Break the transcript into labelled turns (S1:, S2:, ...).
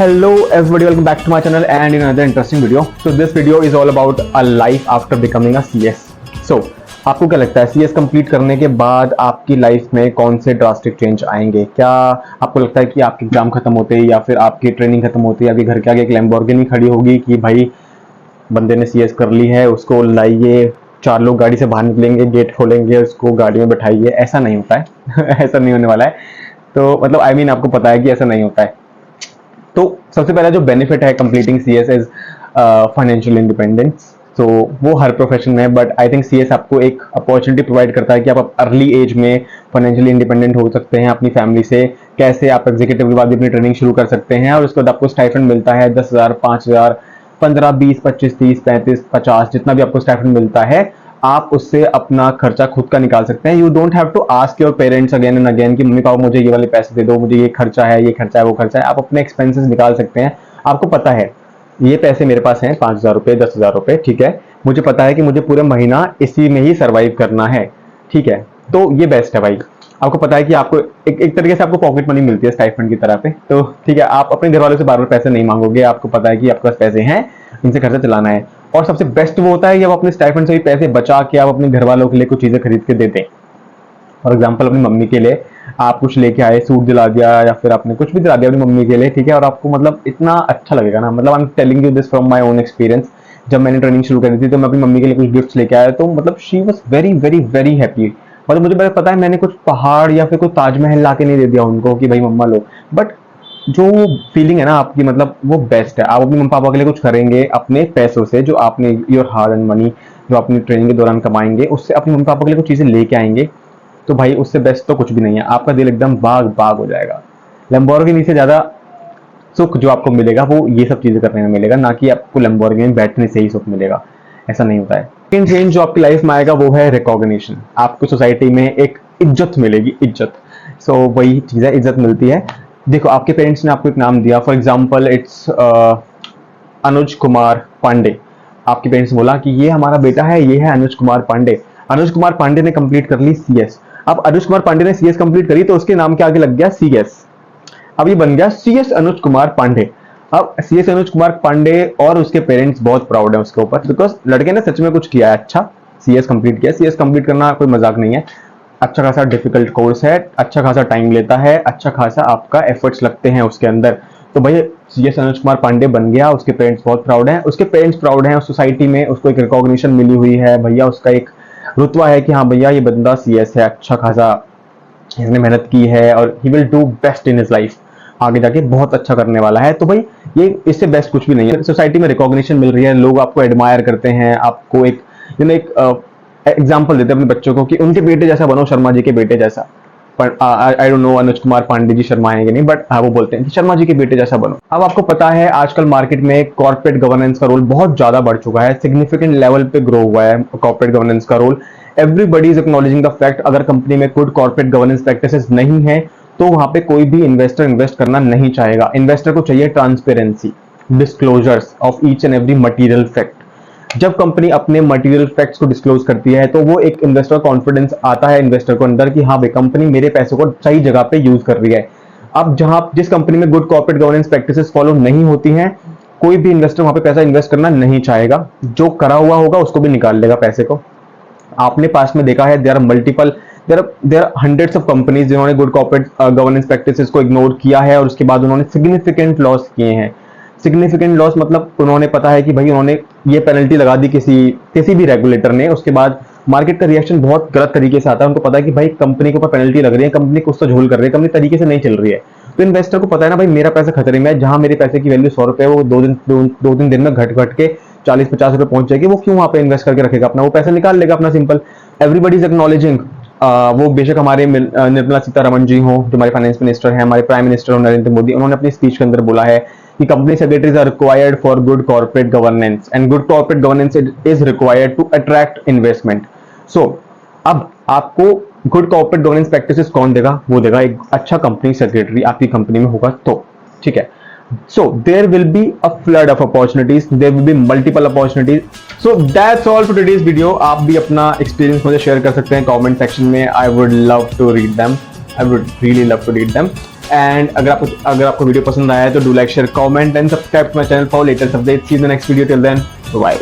S1: Hello everybody, welcome back to my channel and in another interesting video. So this video is all about a life after becoming a CS. So आपको क्या लगता है CS complete करने के बाद आपकी life में कौन से ड्रास्टिक चेंज आएंगे? क्या आपको लगता है कि आपके एग्जाम खत्म होते ही या फिर आपकी ट्रेनिंग खत्म होती है आपके घर के आगे एक लैम्बोर्गिनी खड़ी होगी कि भाई बंदे ने CS कर ली है, उसको लाइए, 4 लोग गाड़ी से बाहर निकलेंगे, गेट खोलेंगे, उसको गाड़ी में बैठाइए? ऐसा नहीं होता है ऐसा नहीं होने वाला है। तो मतलब आई मीन आपको पता है कि ऐसा नहीं होता है। तो सबसे पहला जो बेनिफिट है completing CS is financial independence. तो वो हर प्रोफेशन में है, बट आई थिंक CS आपको एक अपॉर्चुनिटी प्रोवाइड करता है कि आप अर्ली एज में फाइनेंशियली इंडिपेंडेंट हो सकते हैं अपनी फैमिली से। कैसे आप एग्जीक्यूटिव के बाद भी अपनी ट्रेनिंग शुरू कर सकते हैं और उसके बाद आपको स्टाइपेंड मिलता है 10,000, 5,000, 15, 20, 25, 30, 35, 50, जितना भी आपको स्टाइपेंड मिलता है आप उससे अपना खर्चा खुद का निकाल सकते हैं। You don't have to ask your parents again and again कि मम्मी पापा मुझे ये वाले पैसे दे दो, मुझे ये खर्चा है, ये खर्चा है, वो खर्चा है। आप अपने एक्सपेंसेस निकाल सकते हैं। आपको पता है ये पैसे मेरे पास हैं 5,000 रुपये, 10,000 रुपये, ठीक है, मुझे पता है कि मुझे पूरे महीना इसी में ही सर्वाइव करना है, ठीक है, तो ये बेस्ट है भाई। आपको पता है कि आपको एक तरीके से आपको पॉकेट मनी मिलती है स्टाइपेंड की तरह पे, तो ठीक है, आप अपने घर वालों से बार बार पैसे नहीं मांगोगे। आपको पता है कि आपके पास पैसे हैं, इनसे खर्चा चलाना है। और सबसे बेस्ट वो होता है कि आप अपने स्टाइपेंड से भी पैसे बचा के आप अपने घर वालों के लिए कुछ चीजें खरीद के दे दें। फॉर एग्जाम्पल अपनी मम्मी के लिए आप कुछ लेके आए, सूट दिला दिया या फिर आपने कुछ भी दिला दिया अपनी मम्मी के लिए, ठीक है, और आपको मतलब इतना अच्छा लगेगा ना। मतलब I am telling you this from my own experience. जब मैंने ट्रेनिंग शुरू करी थी तो मैं अपनी मम्मी के लिए कुछ गिफ्ट्स लेके आया, तो मतलब she was very very very happy. मतलब मुझे पता है मैंने कुछ पहाड़ या फिर कुछ ताजमहल ला के नहीं दे दिया उनको कि भाई मम्मा लो, बट जो फीलिंग है ना आपकी, मतलब वो बेस्ट है। आप अपने मम्मी पापा के लिए कुछ करेंगे अपने पैसों से, जो आपने योर हार्ड एंड मनी जो अपनी ट्रेनिंग के दौरान कमाएंगे, उससे अपने मम्मी पापा के लिए कुछ चीजें लेके आएंगे, तो भाई उससे बेस्ट तो कुछ भी नहीं है। आपका दिल एकदम बाग बाग हो जाएगा। लैम्बोर्गिनी से ज्यादा सुख जो आपको मिलेगा वो ये सब चीजें करने में मिलेगा, ना कि आपको लैम्बोर्गिनी में बैठने से ही सुख मिलेगा। ऐसा नहीं होता है। सेकंड चेंज जो आपकी लाइफ में आएगा वो है रिकॉग्निशन। आपको सोसाइटी में एक इज्जत मिलेगी, इज्जत। सो वही चीज है, इज्जत मिलती है। देखो आपके पेरेंट्स ने आपको एक नाम दिया, for example it's Anuj Kumar Pandey. आपके पेरेंट्स ने बोला कि ये हमारा बेटा है, ये है अनुज कुमार पांडे। अनुज कुमार पांडे ने कंप्लीट कर ली CS। अब अनुज कुमार पांडे ने CS कंप्लीट करी तो उसके नाम के आगे लग गया CS। अब ये बन गया CS अनुज कुमार पांडे। अब CS अनुज कुमार पांडे और उसके पेरेंट्स बहुत प्राउड है उसके ऊपर, बिकॉज लड़के ने सच में कुछ किया है अच्छा, CS कंप्लीट किया। CS कंप्लीट करना कोई मजाक नहीं है। अच्छा खासा डिफिकल्ट कोर्स है, अच्छा खासा टाइम लेता है, अच्छा खासा आपका एफर्ट्स लगते हैं उसके अंदर। तो भाई CS अनुज कुमार पांडे बन गया, उसके पेरेंट्स बहुत प्राउड हैं, उसके पेरेंट्स प्राउड हैं, सोसाइटी में उसको एक रिकॉग्निशन मिली हुई है भैया, उसका एक रुतबा है कि हाँ भैया ये बंदा CS है, अच्छा खासा इसने मेहनत की है और he will do best in his life, आगे जाके बहुत अच्छा करने वाला है। तो भाई ये इससे बेस्ट कुछ भी नहीं है। सोसाइटी में रिकॉग्निशन मिल रही है, लोग आपको एडमायर करते हैं, आपको एक एक एग्जाम्पल देते हैं अपने बच्चों को कि उनके बेटे जैसा बनो, शर्मा जी के बेटे जैसा। पर I don't know Anuj Kumar Pandey ji Sharma है कि नहीं, बट हाँ वो बोलते हैं कि शर्मा जी के बेटे जैसा बनो। अब आपको पता है आजकल मार्केट में कॉर्पोरेट गवर्नेंस का रोल बहुत ज्यादा बढ़ चुका है, सिग्निफिकेंट लेवल पे ग्रो हुआ है कॉर्पोरेट गवर्नेंस का role. Everybody is acknowledging the fact अगर कंपनी में गुड कॉर्पोरेट गवर्नेंस प्रैक्टिसेस नहीं है तो वहां पे कोई भी इन्वेस्टर इन्वेस्ट करना नहीं चाहेगा। इन्वेस्टर को चाहिए transparency, disclosures of each and every material fact. जब कंपनी अपने मटेरियल फैक्ट्स को डिस्क्लोज करती है तो वो एक इन्वेस्टर कॉन्फिडेंस आता है इन्वेस्टर को अंदर कि हाँ भाई कंपनी मेरे पैसों को सही जगह पे यूज कर रही है। अब जहां जिस कंपनी में good corporate governance practices follow नहीं होती हैं, कोई भी इन्वेस्टर वहां पे पैसा इन्वेस्ट करना नहीं चाहेगा। जो करा हुआ होगा उसको भी निकाल लेगा पैसे को। आपने पास में देखा है there are multiple there are hundreds of companies जिन्होंने गुड कॉर्पोरेट गवर्नेंस प्रैक्टिसेस को इग्नोर किया है और उसके बाद उन्होंने सिग्निफिकेंट लॉस किए हैं। सिग्निफिकेंट लॉस मतलब उन्होंने पता है कि भाई उन्होंने ये पेनल्टी लगा दी किसी भी रेगुलेटर ने, उसके बाद मार्केट का रिएक्शन बहुत गलत तरीके से आता है। उनको पता है कि भाई कंपनी के ऊपर पेनल्टी लग रही है, कंपनी कुछ तो झोल कर रही है, कंपनी तरीके से नहीं चल रही है। तो इन्वेस्टर को पता है ना भाई मेरा पैसा खतरे में है, जहां मेरे पैसे की वैल्यू 100 रुपए वो 2-3 दिन में घट घट के 40-50 रुपए पहुंच जाएगी। वो क्यों वहां पे इन्वेस्ट करके रखेगा अपना, वो पैसा निकाल लेगा अपना, सिंपल। एवरीबडी इज एक्नॉलेजिंग, वो बेशक हमारे निर्मला सीतारमण जी हो जो हमारे फाइनेंस मिनिस्टर हैं, हमारे प्राइम मिनिस्टर हो नरेंद्र मोदी, उन्होंने अपनी स्पीच के अंदर बोला है कि company secretaries are required for good corporate governance and good corporate governance is required to attract investment. So अब आपको गुड कॉर्पोरेट गवर्नेंस प्रैक्टिसेस कौन देगा? वो देगा एक अच्छा कंपनी सेक्रेटरी आपकी कंपनी में होगा तो, ठीक है। So there will be a flood of opportunities, there will be multiple opportunities. So that's all for today's video. आप भी अपना experience मुझे share कर सकते हैं comment section में. I would love to read them. I would really love to read them. And अगर आपको वीडियो पसंद आया है तो do like share comment and subscribe to my channel for latest updates. See you in the next video, till then bye.